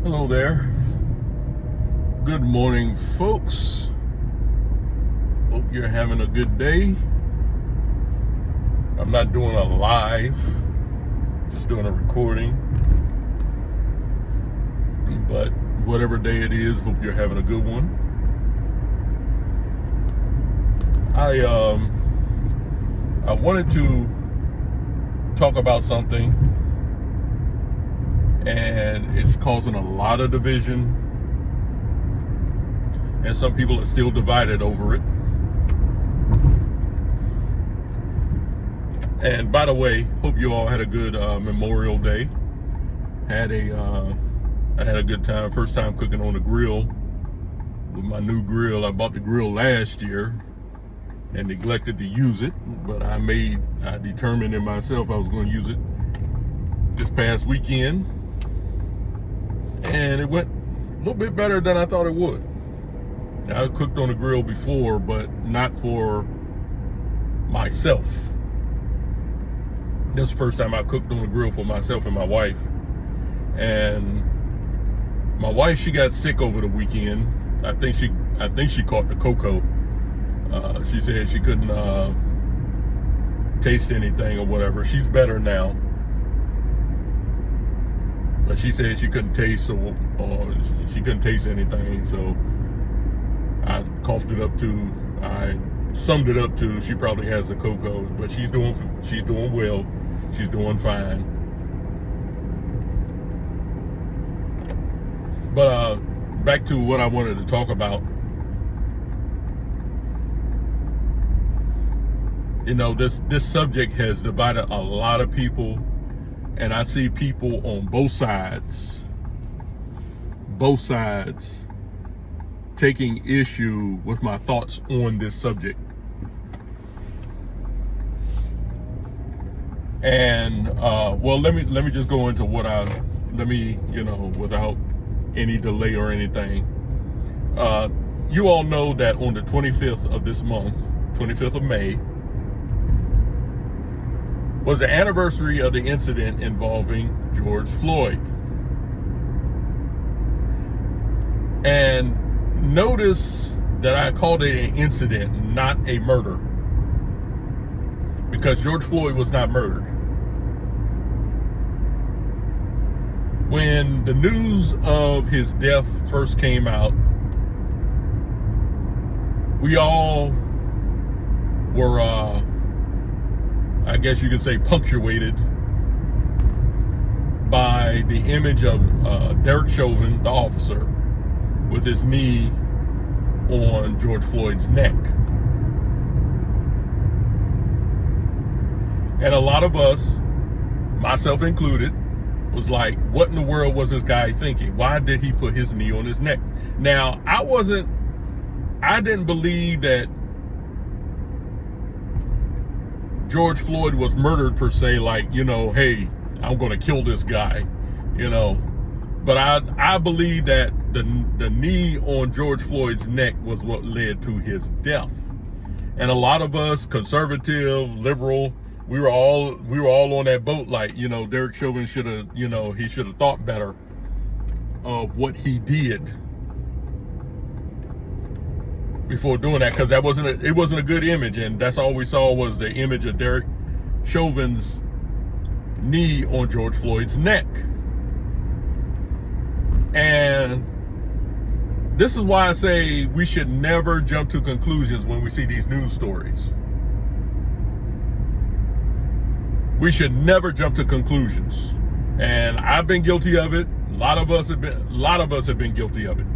Hello there. Good morning, folks. Hope you're having a good day. I'm not doing a live, just doing a recording. But whatever day it is, hope you're having a good one. I wanted to talk about something, and it's causing a lot of division, and some people are still divided over it. And by the way, hope you all had a good Memorial Day. I had a good time. First time cooking on the grill with my new grill. I bought the grill last year and neglected to use it, but I determined in myself I was going to use it this past weekend, and it went a little bit better than I thought it would. I cooked on the grill before, but not for myself. This is the first time I cooked on the grill for myself and my wife. And my wife, she got sick over the weekend. I think she caught the cocoa. She said she couldn't taste anything or whatever. She's better now, but she said she couldn't taste or she couldn't taste anything. So I summed it up to she probably has the cocoa, but she's doing well. She's doing fine. But back to what I wanted to talk about. You know, this subject has divided a lot of people, and I see people on both sides taking issue with my thoughts on this subject. And well, let me just go into without any delay or anything. You all know that on the 25th of this month, 25th of May, was the anniversary of the incident involving George Floyd. And notice that I called it an incident, not a murder, because George Floyd was not murdered. When the news of his death first came out, we all were, I guess you could say, punctuated by the image of Derek Chauvin, the officer, with his knee on George Floyd's neck. And a lot of us, myself included, was like, what in the world was this guy thinking? Why did he put his knee on his neck? Now, I didn't believe that George Floyd was murdered per se, like, hey, I'm going to kill this guy, But I believe that the knee on George Floyd's neck was what led to his death. And a lot of us, conservative, liberal, we were all on that boat, like, Derek Chauvin should have, he should have thought better of what he did before doing that, because it wasn't a good image, and that's all we saw was the image of Derek Chauvin's knee on George Floyd's neck. And this is why I say we should never jump to conclusions when we see these news stories. We should never jump to conclusions. And I've been guilty of it. A lot of us have been guilty of it.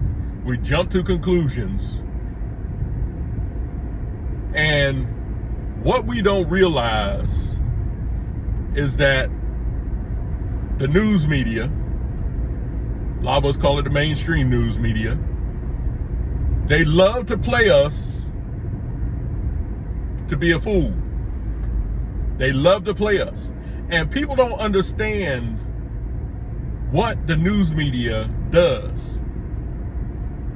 We jump to conclusions. And what we don't realize is that the news media, a lot of us call it the mainstream news media, they love to play us to be a fool. They love to play us. And people don't understand what the news media does.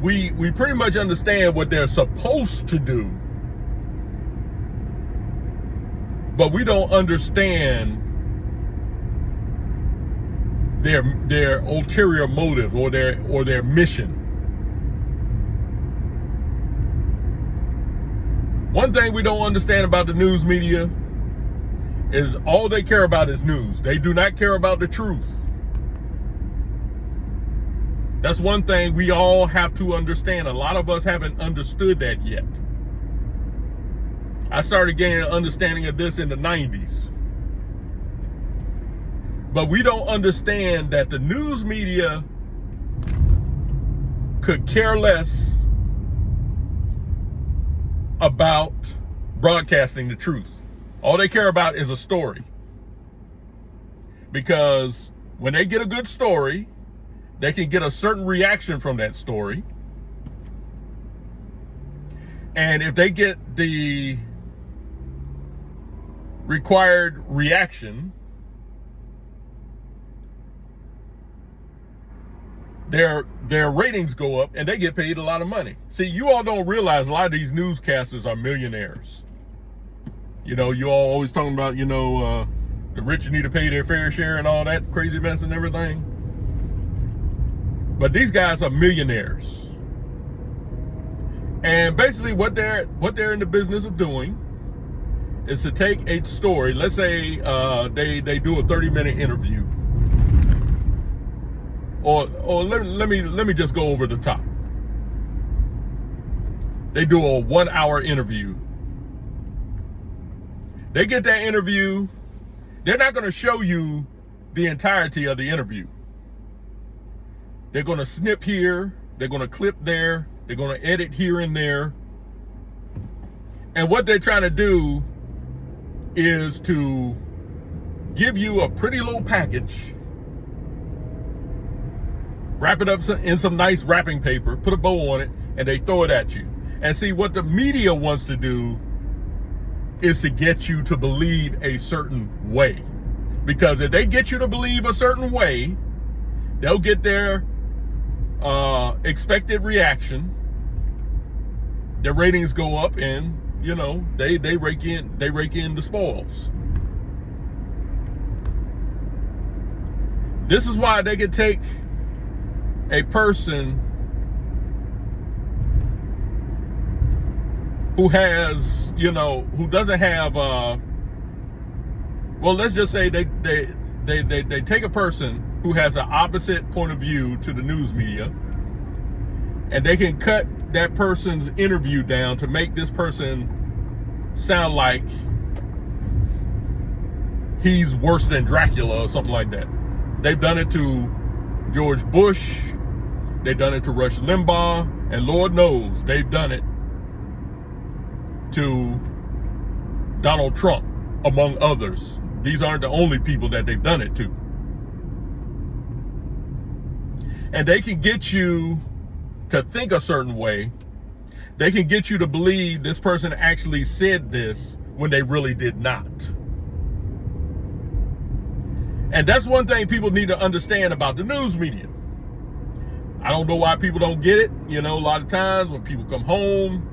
We pretty much understand what they're supposed to do, but we don't understand their ulterior motive or their mission. One thing we don't understand about the news media is all they care about is news. They do not care about the truth. That's one thing we all have to understand. A lot of us haven't understood that yet. I started gaining an understanding of this in the 90s. But we don't understand that the news media could care less about broadcasting the truth. All they care about is a story. Because when they get a good story, they can get a certain reaction from that story. And if they get the required reaction, their ratings go up and they get paid a lot of money. See, you all don't realize a lot of these newscasters are millionaires. You know, you all always talking about, the rich need to pay their fair share and all that crazy mess and everything. But these guys are millionaires. And basically what they're in the business of doing is to take a story. Let's say they do a 30-minute interview. Or let me just go over the top. They do a 1-hour interview. They get that interview. They're not going to show you the entirety of the interview. They're going to snip here. They're going to clip there. They're going to edit here and there. And what they're trying to do is to give you a pretty little package, wrap it up in some nice wrapping paper, put a bow on it, and they throw it at you. And see, what the media wants to do is to get you to believe a certain way. Because if they get you to believe a certain way, they'll get their expected reaction. Their ratings go up, and they rake in the spoils. This is why they could take a person who has, who doesn't have, well, let's just say they take a person who has an opposite point of view to the news media, and they can cut that person's interview down to make this person sound like he's worse than Dracula or something like that. They've done it to George Bush. They've done it to Rush Limbaugh, and Lord knows they've done it to Donald Trump, among others. These aren't the only people that they've done it to. And they can get you to think a certain way. They can get you to believe this person actually said this when they really did not. And that's one thing people need to understand about the news media. I don't know why people don't get it. A lot of times when people come home,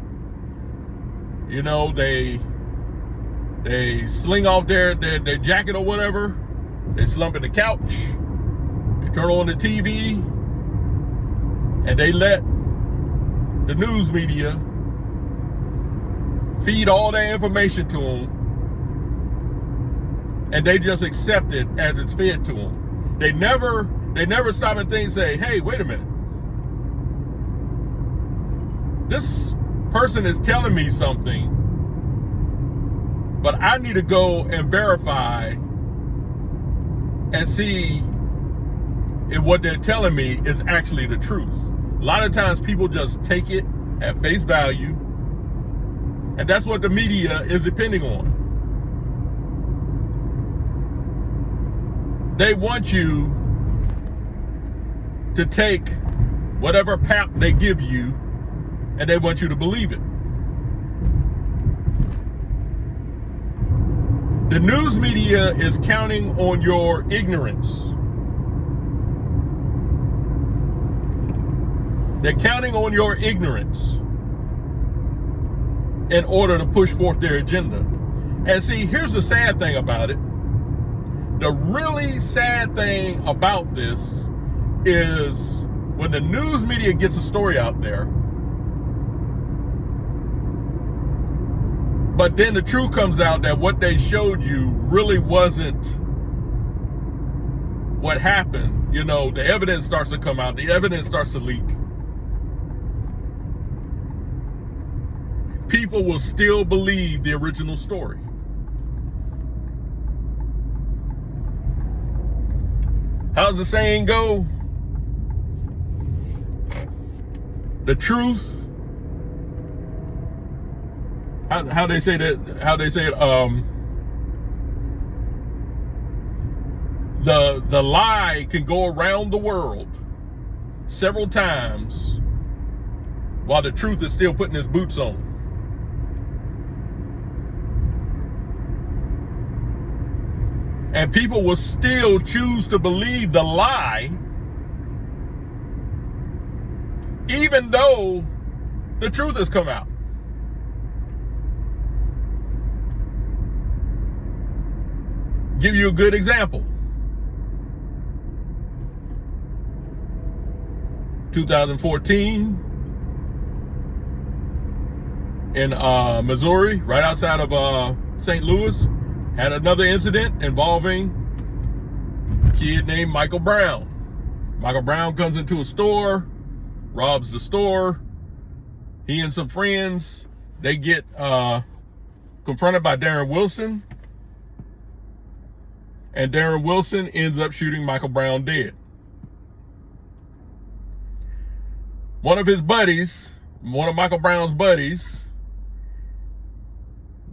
they sling off their jacket or whatever. They slump in the couch. They turn on the TV. And they let the news media feed all that information to them. And they just accept it as it's fed to them. They never stop and think and say, hey, wait a minute. This person is telling me something, but I need to go and verify and see if what they're telling me is actually the truth. A lot of times people just take it at face value, and that's what the media is depending on. They want you to take whatever pap they give you, and they want you to believe it. The news media is counting on your ignorance. They're counting on your ignorance in order to push forth their agenda. And see, here's the sad thing about it. the really sad thing about this is when the news media gets a story out there, but then the truth comes out that what they showed you really wasn't what happened. You know, the evidence starts to come out, the evidence starts to leak. People will still believe the original story. How's the saying go? The truth. How they say that? How they say it? The lie can go around the world several times while the truth is still putting its boots on. And people will still choose to believe the lie, even though the truth has come out. Give you a good example. 2014 in Missouri, right outside of St. Louis, had another incident involving a kid named Michael Brown. Michael Brown comes into a store, robs the store. He and some friends, they get confronted by Darren Wilson. And Darren Wilson ends up shooting Michael Brown dead. One of his buddies, one of Michael Brown's buddies,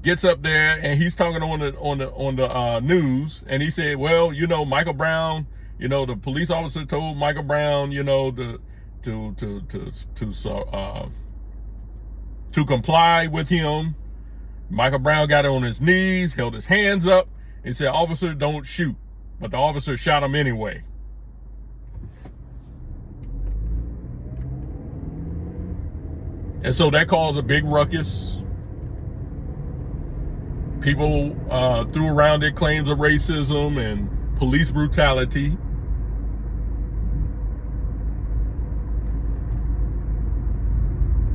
gets up there and he's talking on the news, and he said, well, you know, Michael Brown, you know, the police officer told Michael Brown, you know, to comply with him. Michael Brown got on his knees, held his hands up, and said, officer, don't shoot. But the officer shot him anyway. And so that caused a big ruckus. People threw around their claims of racism and police brutality.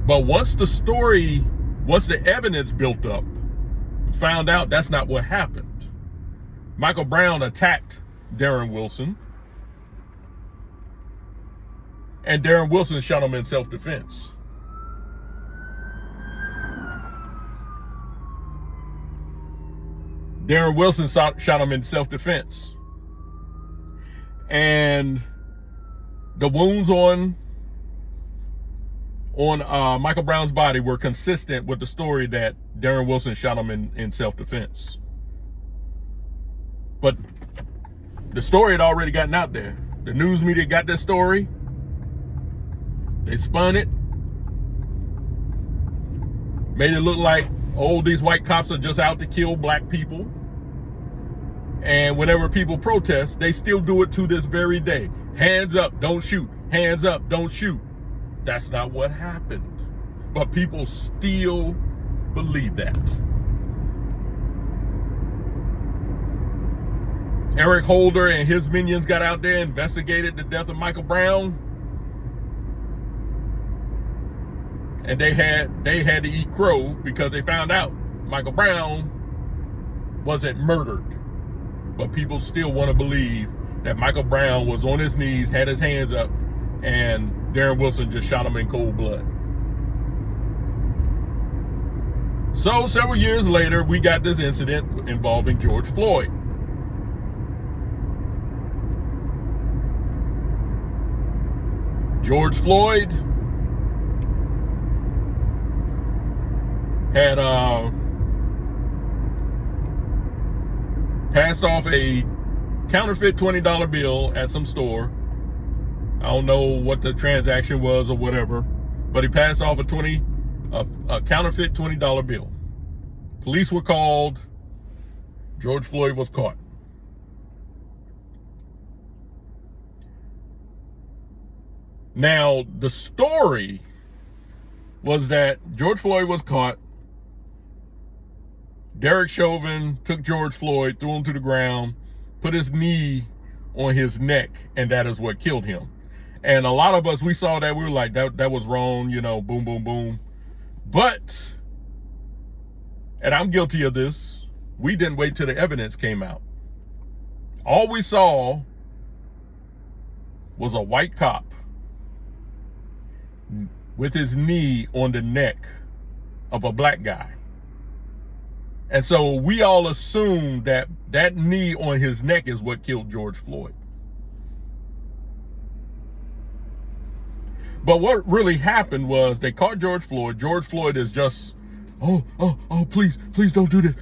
But once the evidence built up, found out that's not what happened. Michael Brown attacked Darren Wilson, and Darren Wilson shot him in self-defense. Darren Wilson shot him in self-defense. And the wounds on Michael Brown's body were consistent with the story that Darren Wilson shot him in self-defense. But the story had already gotten out there. The news media got this story. They spun it. Made it look like, oh, these white cops are just out to kill black people. And whenever people protest, they still do it to this very day. Hands up, don't shoot. Hands up, don't shoot. That's not what happened. But people still believe that. Eric Holder and his minions got out there, investigated the death of Michael Brown. And they had to eat crow because they found out Michael Brown wasn't murdered. But people still want to believe that Michael Brown was on his knees, had his hands up, and Darren Wilson just shot him in cold blood. So several years later, we got this incident involving George Floyd. George Floyd had passed off a counterfeit $20 bill at some store. I don't know what the transaction was or whatever, but he passed off a counterfeit $20 bill. Police were called. George Floyd was caught. Now, the story was that George Floyd was caught. Derek Chauvin took George Floyd, threw him to the ground, put his knee on his neck, and that is what killed him. And a lot of us, we saw that, we were like, that was wrong, you know, boom, boom, boom. But, and I'm guilty of this, we didn't wait till the evidence came out. All we saw was a white cop with his knee on the neck of a black guy. And so we all assumed that that knee on his neck is what killed George Floyd. But what really happened was they caught George Floyd. George Floyd is just, oh, please don't do this.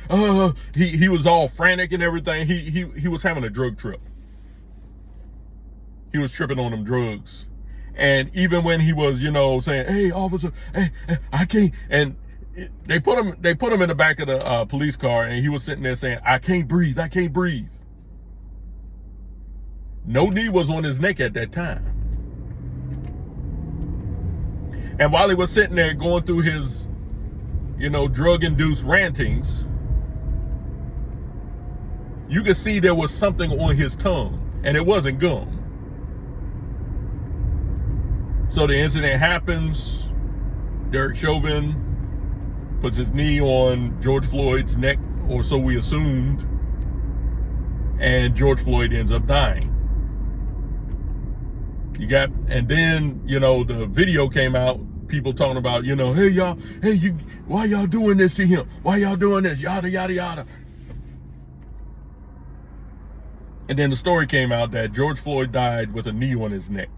He was all frantic and everything. He was having a drug trip. He was tripping on them drugs. And even when he was, you know, saying, hey, officer, hey, I can't. And they put him in the back of the police car, and he was sitting there saying, I can't breathe. No knee was on his neck at that time. And while he was sitting there going through his, you know, drug-induced rantings, you could see there was something on his tongue, and it wasn't gum. So the incident happens. Derek Chauvin puts his knee on George Floyd's neck, or so we assumed, and George Floyd ends up dying. And then, you know, the video came out, people talking about, you know, hey y'all, why y'all doing this to him? Why y'all doing this? Yada, yada, yada. And then the story came out that George Floyd died with a knee on his neck.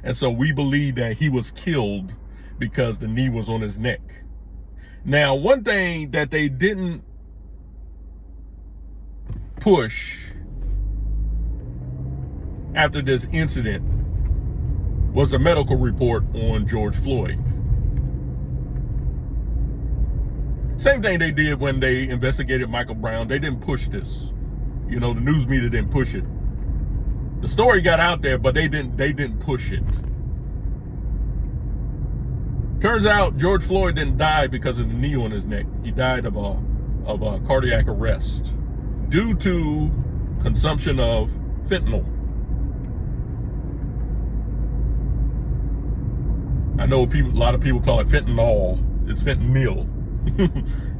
And so we believe that he was killed because the knee was on his neck. Now, one thing that they didn't push after this incident was a medical report on George Floyd. Same thing they did when they investigated Michael Brown. They didn't push this. You know, the news media didn't push it. The story got out there, but they didn't push it. Turns out George Floyd didn't die because of the knee on his neck. He died of a cardiac arrest due to consumption of fentanyl. I know a lot of people call it fentanyl. It's fentanyl,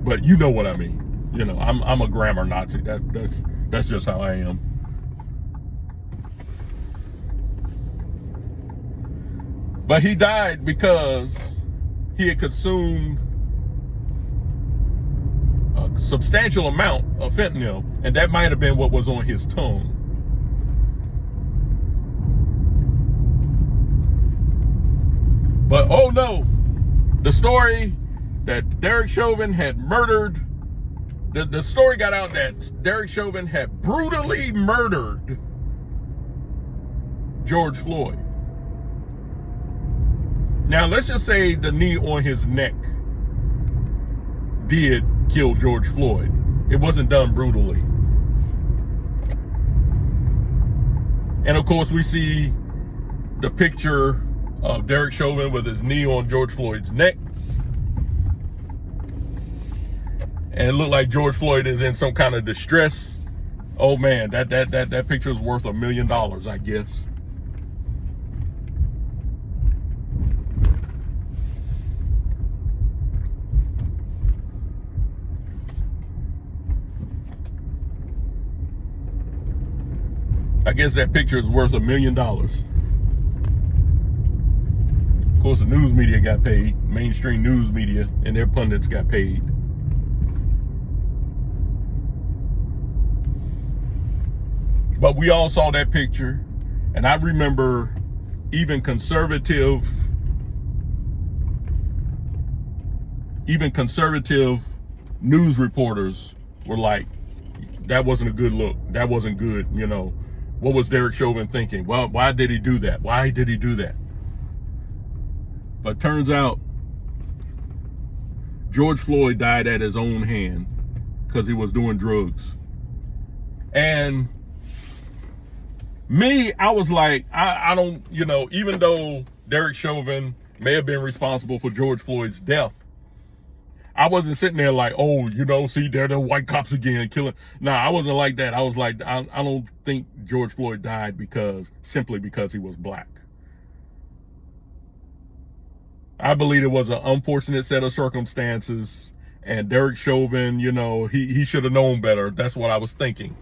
but you know what I mean. You know, I'm a grammar Nazi. That's just how I am. But he died because he had consumed a substantial amount of fentanyl, and that might have been what was on his tongue. But oh no, the story that Derek Chauvin had murdered, the story got out that Derek Chauvin had brutally murdered George Floyd. Now, let's just say the knee on his neck did kill George Floyd. It wasn't done brutally. And of course, we see the picture of Derek Chauvin with his knee on George Floyd's neck. And it looked like George Floyd is in some kind of distress. Oh man, that picture is worth $1 million, I guess. I guess that picture is worth $1 million. Of course, the news media got paid. Mainstream news media and their pundits got paid. But we all saw that picture. And I remember even conservative news reporters were like, that wasn't a good look. That wasn't good, you know. What was Derek Chauvin thinking? Well, why did he do that? Why did he do that? But turns out George Floyd died at his own hand because he was doing drugs. And me, I was like, I don't, you know, even though Derek Chauvin may have been responsible for George Floyd's death, I wasn't sitting there like, oh, you know, see, they're the white cops again killing. No, I wasn't like that. I was like, I don't think George Floyd died simply because he was black. I believe it was an unfortunate set of circumstances, and Derek Chauvin, you know, he should have known better. That's what I was thinking.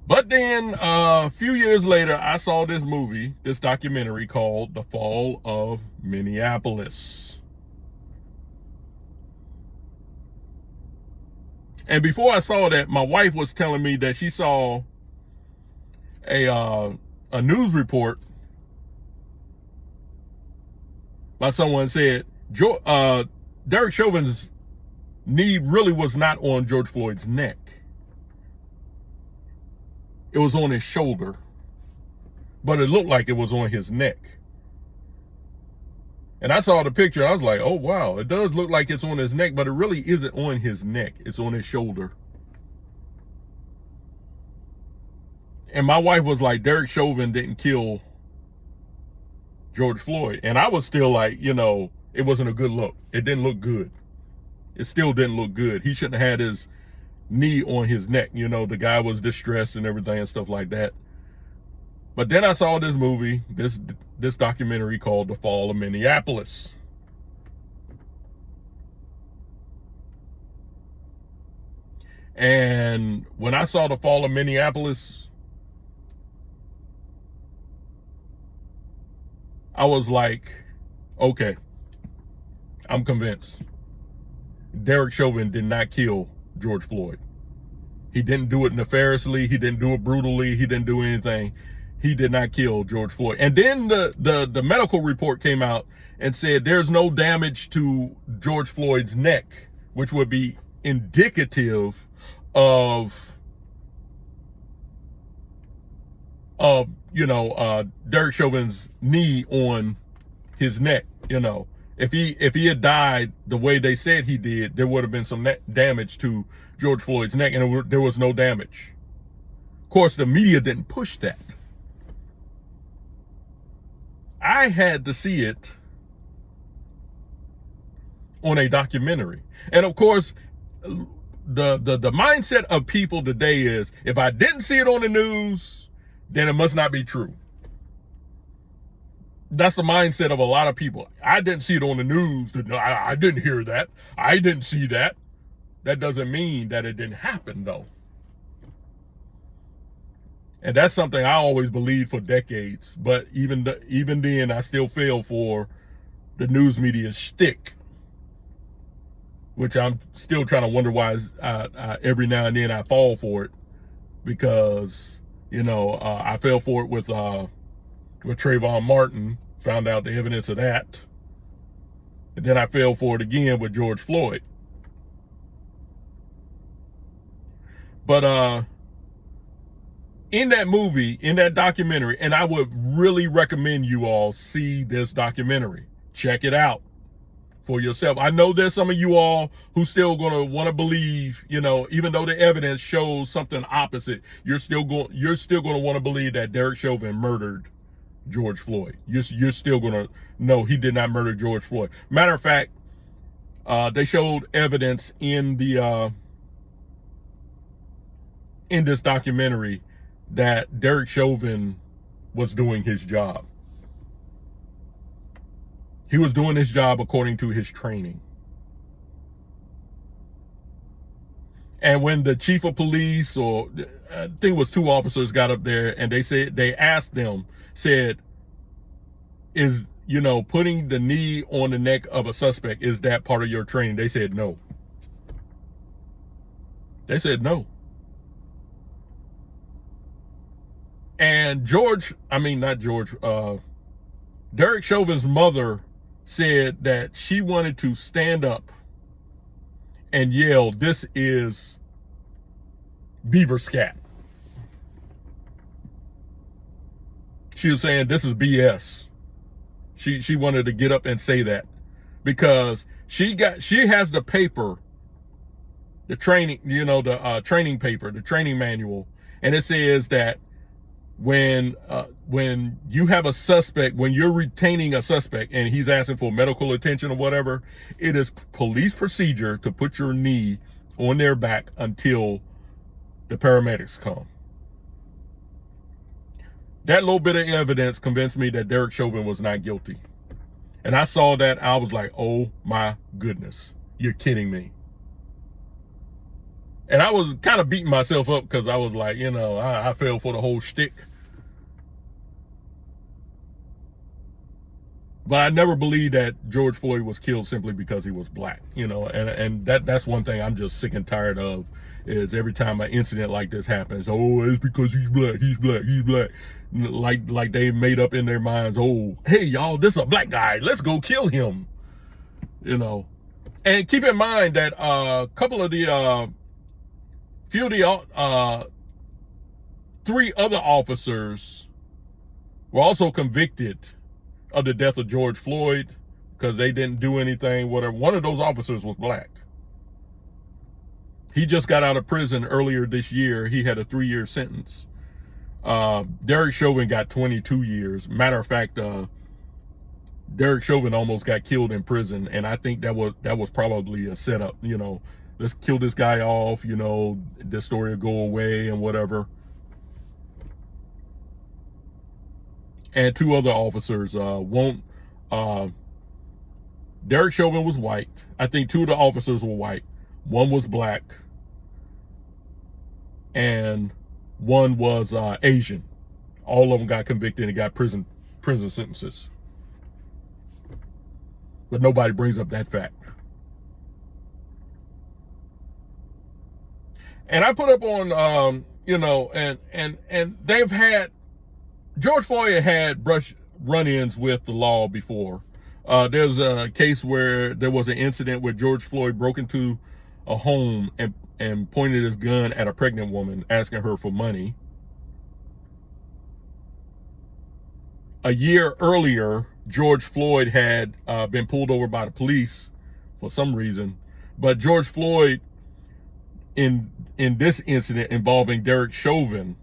But then a few years later, I saw this documentary called The Fall of Minneapolis. And before I saw that, my wife was telling me that she saw a news report by someone said Derek Chauvin's knee really was not on George Floyd's neck. It was on his shoulder, but it looked like it was on his neck. And I saw the picture. I was like, oh, wow, it does look like it's on his neck, but it really isn't on his neck. It's on his shoulder. And my wife was like, Derek Chauvin didn't kill George Floyd. And I was still like, you know, it wasn't a good look. It didn't look good. It still didn't look good. He shouldn't have had his knee on his neck. You know, the guy was distressed and everything and stuff like that. But then I saw this movie, this documentary called The Fall of Minneapolis. And when I saw The Fall of Minneapolis, I was like, okay, I'm convinced. Derek Chauvin did not kill George Floyd. He didn't do it nefariously. He didn't do it brutally. He didn't do anything. He did not kill George Floyd. And then the medical report came out and said there's no damage to George Floyd's neck, which would be indicative of Derek Chauvin's knee on his neck. You know, if he had died the way they said he did, there would have been some damage to George Floyd's neck, and there was no damage. Of course, the media didn't push that. I had to see it on a documentary. And of course, the mindset of people today is, if I didn't see it on the news, then it must not be true. That's the mindset of a lot of people. I didn't see it on the news. I didn't hear that. I didn't see that. That doesn't mean that it didn't happen, though. And that's something I always believed for decades. But even then, I still fell for the news media's shtick, which I'm still trying to wonder why every now and then I fall for it. Because, you know, I fell for it with Trayvon Martin, found out the evidence of that. And then I fell for it again with George Floyd. But in that movie, in that documentary, and I would really recommend you all see this documentary. Check it out for yourself. I know there's some of you all who still going to want to believe, you know, even though the evidence shows something opposite, you're still going to want to believe that Derek Chauvin murdered George Floyd. You're still going to know he did not murder George Floyd. Matter of fact, they showed evidence in this documentary that Derek Chauvin was doing his job. He was doing his job according to his training. And when the chief of police, or I think it was two officers, got up there and they asked them, said, is, you know, putting the knee on the neck of a suspect, is that part of your training? They said no. They said no. And Derek Chauvin's mother said that she wanted to stand up and yell, "This is beaver scat." She was saying, "This is BS." She wanted to get up and say that because she has the paper, the training, you know, the training paper, the training manual, and it says that when you have a suspect, when you're retaining a suspect and he's asking for medical attention or whatever, it is police procedure to put your knee on their back until the paramedics come. That little bit of evidence convinced me that Derek Chauvin was not guilty. And I saw that, I was like, oh my goodness, you're kidding me. And I was kind of beating myself up because I was like, I fell for the whole shtick. But I never believed that George Floyd was killed simply because he was black, and that's one thing I'm just sick and tired of, is every time an incident like this happens, oh, it's because he's black, he's black, he's black. Like they made up in their minds, oh, hey, y'all, this is a black guy, let's go kill him, And keep in mind that three other officers were also convicted of the death of George Floyd because they didn't do anything, whatever. One of those officers was black. He just got out of prison earlier this year. He had a 3-year sentence. Derek Chauvin got 22 years. Matter of fact, Derek Chauvin almost got killed in prison, and I think that was probably a setup. Let's kill this guy off. This story will go away and whatever. And two other officers Derek Chauvin was white. I think two of the officers were white. One was black. And one was Asian. All of them got convicted and got prison sentences. But nobody brings up that fact. And I put up on, and they've had, George Floyd had run-ins with the law before. There's a case where there was an incident where George Floyd broke into a home and pointed his gun at a pregnant woman, asking her for money. A year earlier, George Floyd had been pulled over by the police for some reason. But George Floyd, in this incident involving Derek Chauvin,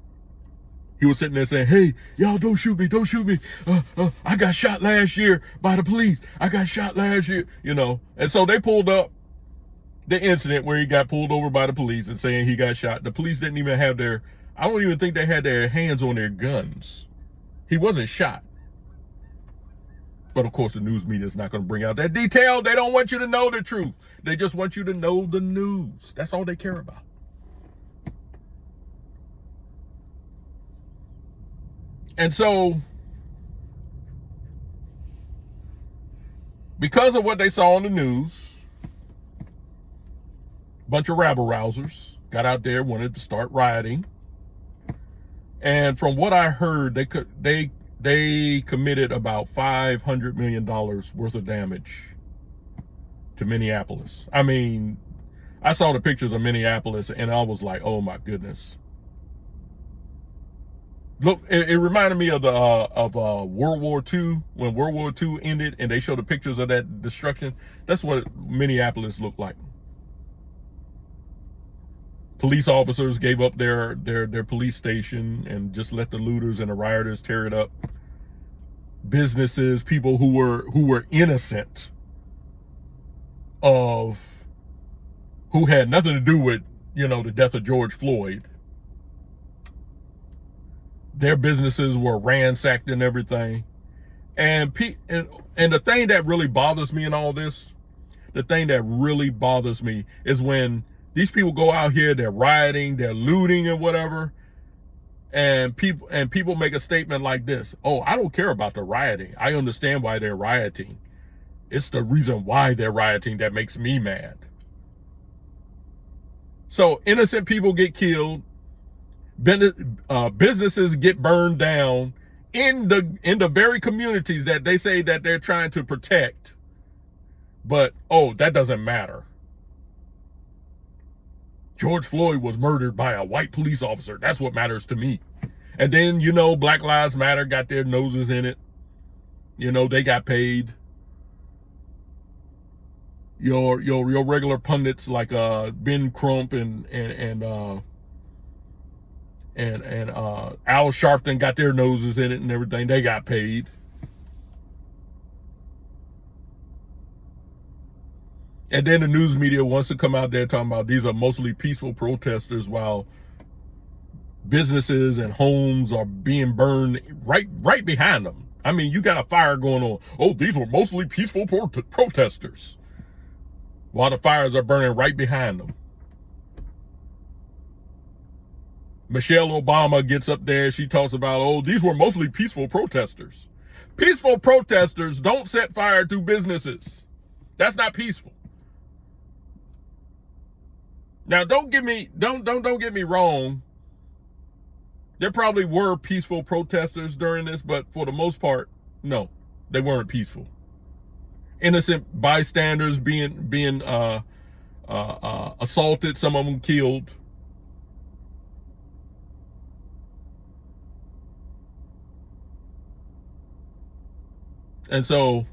he was sitting there saying, hey, y'all, don't shoot me, don't shoot me. I got shot last year by the police. I got shot last year, And so they pulled up the incident where he got pulled over by the police and saying he got shot. The police didn't even have I don't even think they had their hands on their guns. He wasn't shot. But of course, the news media is not going to bring out that detail. They don't want you to know the truth. They just want you to know the news. That's all they care about. And so, because of what they saw on the news, a bunch of rabble-rousers got out there, wanted to start rioting. And from what I heard, they committed about $500 million worth of damage to Minneapolis. I mean, I saw the pictures of Minneapolis and I was like, oh my goodness. Look, it reminded me of World War II, when World War II ended and they showed the pictures of that destruction. That's what Minneapolis looked like. Police officers gave up their police station and just let the looters and the rioters tear it up. Businesses, people who were innocent who had nothing to do with, the death of George Floyd. Their businesses were ransacked and everything. And the thing that really bothers me in all this, is when these people go out here, they're rioting, they're looting and whatever, and people make a statement like this: oh, I don't care about the rioting. I understand why they're rioting. It's the reason why they're rioting that makes me mad. So innocent people get killed. Businesses get burned down in the very communities that they say that they're trying to protect. But, oh, that doesn't matter. George Floyd was murdered by a white police officer. That's what matters to me. And then, Black Lives Matter got their noses in it. They got paid. Your regular pundits like Ben Crump and Al Sharpton got their noses in it and everything. They got paid. And then the news media wants to come out there talking about these are mostly peaceful protesters while businesses and homes are being burned right behind them. I mean, you got a fire going on. Oh, these were mostly peaceful protesters while the fires are burning right behind them. Michelle Obama gets up there. She talks about, oh, these were mostly peaceful protesters. Peaceful protesters don't set fire to businesses. That's not peaceful. Now, don't get me wrong. There probably were peaceful protesters during this, but for the most part, no, they weren't peaceful. Innocent bystanders being assaulted, some of them killed. And so,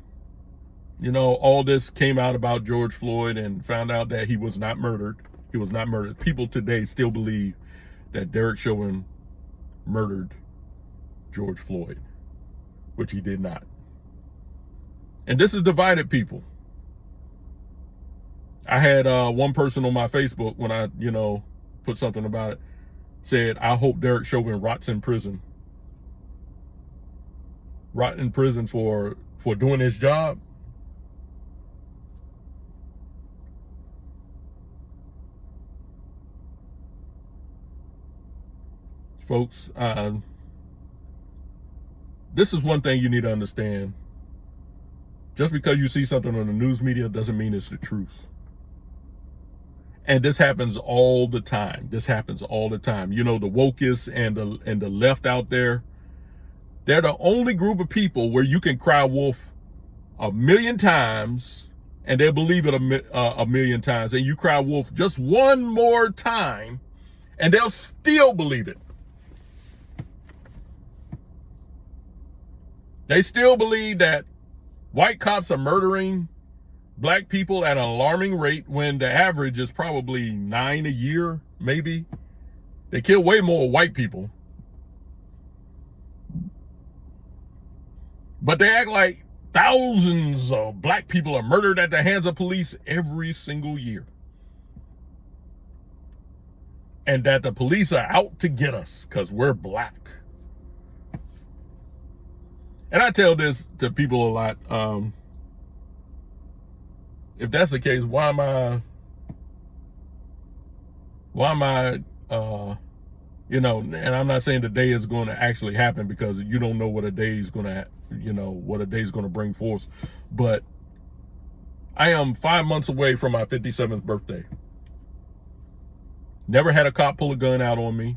you know, all this came out about George Floyd and found out that he was not murdered. He was not murdered. People today still believe that Derek Chauvin murdered George Floyd, which he did not. And this has divided people. I had one person on my Facebook when I, put something about it, said, I hope Derek Chauvin rots in prison. Rot in prison for doing his job. Folks, this is one thing you need to understand. Just because you see something on the news media doesn't mean it's the truth. And this happens all the time. This happens all the time. You know, the wokeists and the left out there, they're the only group of people where you can cry wolf 1,000,000 times and they'll believe it 1,000,000 times. And you cry wolf just one more time and they'll still believe it. They still believe that white cops are murdering black people at an alarming rate when the average is probably 9 a year, maybe. They kill way more white people. But they act like thousands of black people are murdered at the hands of police every single year. And that the police are out to get us because we're black. And I tell this to people a lot. If that's the case, why am I, and I'm not saying the day is going to actually happen because you don't know what a day is going to, what a day is going to bring forth. But I am 5 months away from my 57th birthday. Never had a cop pull a gun out on me.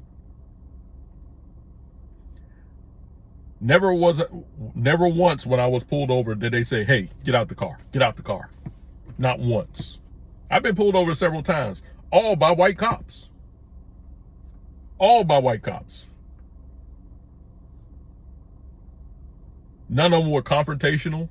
Never once when I was pulled over did they say, hey, get out the car, get out the car. Not once. I've been pulled over several times, all by white cops. All by white cops. None of them were confrontational.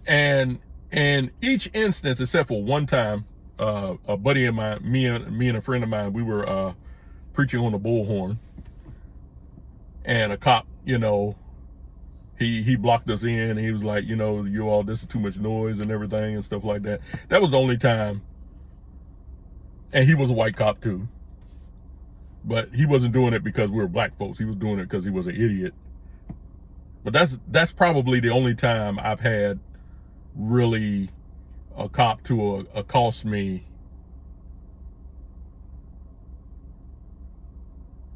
And in each instance, except for one time, a buddy of mine, me and a friend of mine, we were preaching on the bullhorn, and a cop, he blocked us in, and he was like, you all, this is too much noise and everything and stuff like that. That was the only time. And he was a white cop too. But he wasn't doing it because we were black folks. He was doing it because he was an idiot. But that's probably the only time I've had really a cop to accost me.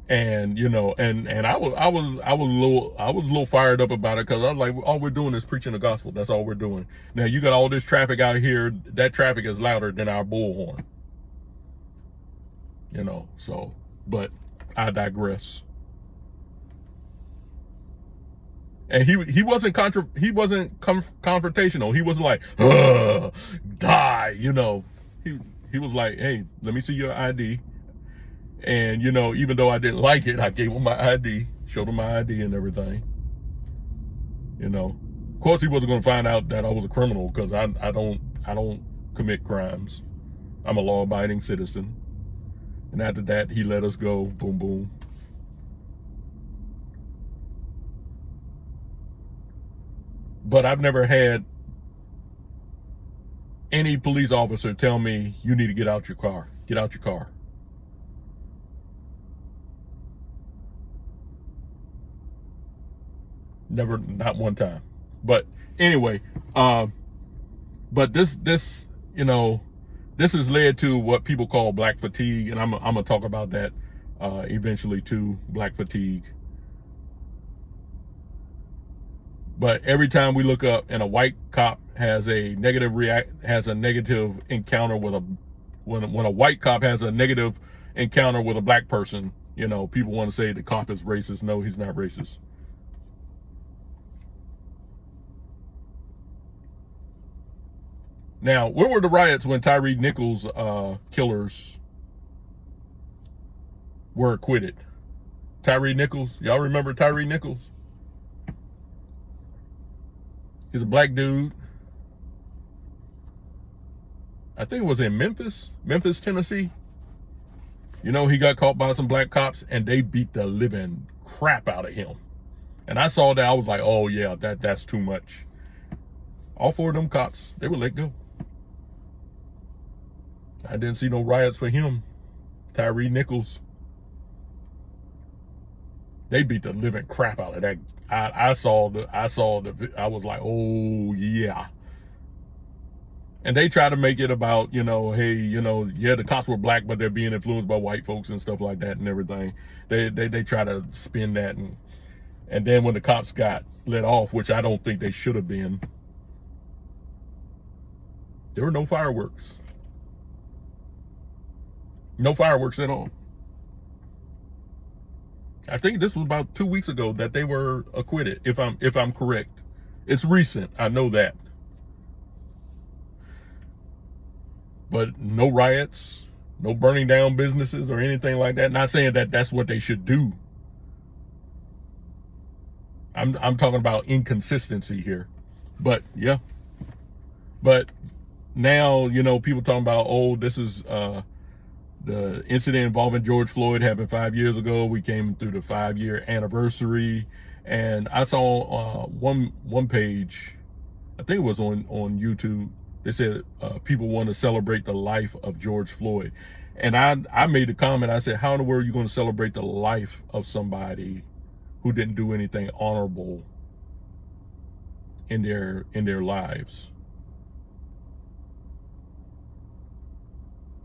And and I was a little fired up about it because I was like, all we're doing is preaching the gospel. That's all we're doing. Now you got all this traffic out here. That traffic is louder than our bullhorn. So, but I digress. And he wasn't confrontational. He wasn't like, die. He was like, hey, let me see your ID. And, even though I didn't like it, I gave him my ID, showed him my ID and everything. Of course, he wasn't going to find out that I was a criminal because I don't commit crimes. I'm a law-abiding citizen. And after that, he let us go. Boom, boom. But I've never had any police officer tell me, you need to get out your car. Get out your car. Never, not one time. But anyway, but this, you know, this has led to what people call black fatigue, and I'm gonna talk about that eventually too, black fatigue. But every time we look up and a white cop has a negative encounter with when a white cop has a negative encounter with a black person, you know, people want to say the cop is racist. No, he's not racist. Now, where were the riots when Tyre Nichols killers were acquitted? Tyre Nichols, y'all remember Tyre Nichols? He's a black dude. I think it was in Memphis, Tennessee. You know, he got caught by some black cops and they beat the living crap out of him. And I saw that, I was like, oh yeah, that's too much. All 4 of them cops, they were let go. I didn't see no riots for him. Tyre Nichols. They beat the living crap out of that. I was like, oh yeah. And they try to make it about, you know, hey, you know, yeah, the cops were black, but they're being influenced by white folks and stuff like that and everything. They try to spin that, and then when the cops got let off, which I don't think they should have been, there were no fireworks. No fireworks at all. I think this was about 2 weeks ago that they were acquitted, if I'm correct. It's recent, I know that. But no riots, no burning down businesses or anything like that. Not saying that that's what they should do. I'm talking about inconsistency here. But yeah. But now, you know, people talking about, oh, this is the incident involving George Floyd happened 5 years ago. We came through the 5-year anniversary, and I saw one page, I think it was on YouTube. They said people want to celebrate the life of George Floyd, and I made a comment. I said, how in the world are you going to celebrate the life of somebody who didn't do anything honorable in their lives?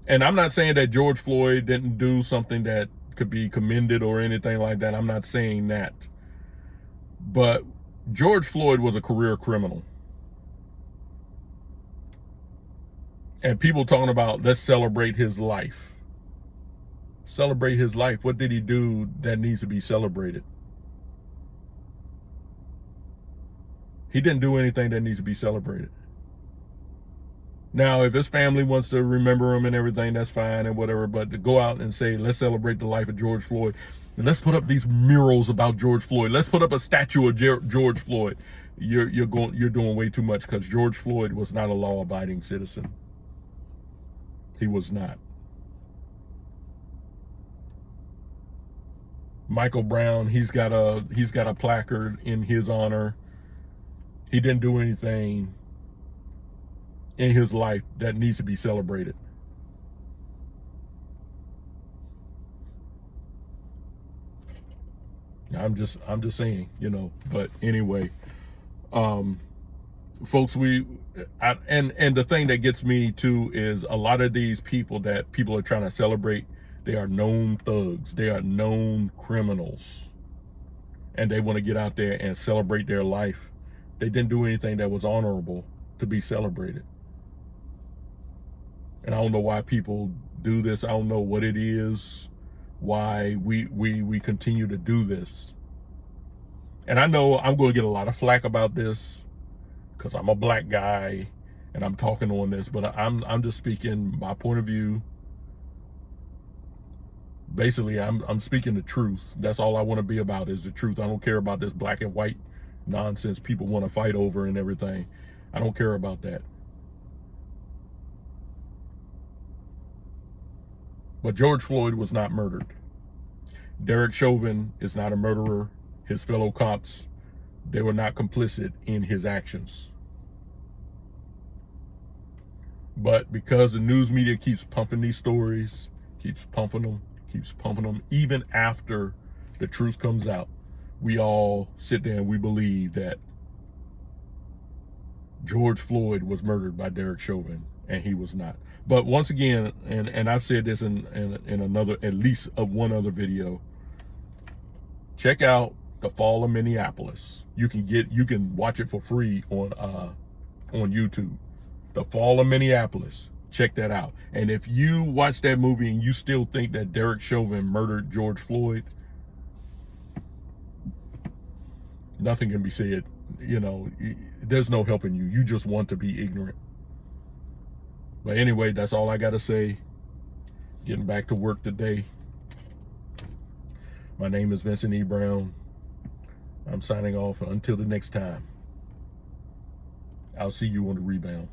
And I'm not saying that George Floyd didn't do something that could be commended or anything like that. I'm not saying that. But George Floyd was a career criminal. And people talking about, let's celebrate his life. Celebrate his life. What did he do that needs to be celebrated? He didn't do anything that needs to be celebrated. Now, if his family wants to remember him and everything, that's fine and whatever. But to go out and say, let's celebrate the life of George Floyd, and let's put up these murals about George Floyd, let's put up a statue of George Floyd, you're doing way too much, because George Floyd was not a law-abiding citizen. He was not. Michael Brown, he's got a placard in his honor. He didn't do anything in his life that needs to be celebrated. I'm just saying, you know. But anyway, folks, and the thing that gets me too is a lot of these people that people are trying to celebrate, they are known thugs, they are known criminals, and they want to get out there and celebrate their life. They didn't do anything that was honorable to be celebrated. And I don't know why people do this. I don't know what it is, why we continue to do this. And I know I'm going to get a lot of flack about this because I'm a black guy and I'm talking on this, but I'm just speaking my point of view. Basically, I'm speaking the truth. That's all I want to be about, is the truth. I don't care about this black and white nonsense people want to fight over and everything. I don't care about that. But George Floyd was not murdered. Derek Chauvin is not a murderer. His fellow cops, they were not complicit in his actions. But because the news media keeps pumping these stories, keeps pumping them, even after the truth comes out, we all sit there and we believe that George Floyd was murdered by Derek Chauvin, and he was not. But once again, and I've said this in another, at least one other video, check out The Fall of Minneapolis. You can watch it for free on YouTube. The Fall of Minneapolis. Check that out. And if you watch that movie and you still think that Derek Chauvin murdered George Floyd, nothing can be said. You know, there's no helping you. You just want to be ignorant. But anyway, that's all I got to say. Getting back to work today. My name is Vincent E. Brown. I'm signing off until the next time. I'll see you on the rebound.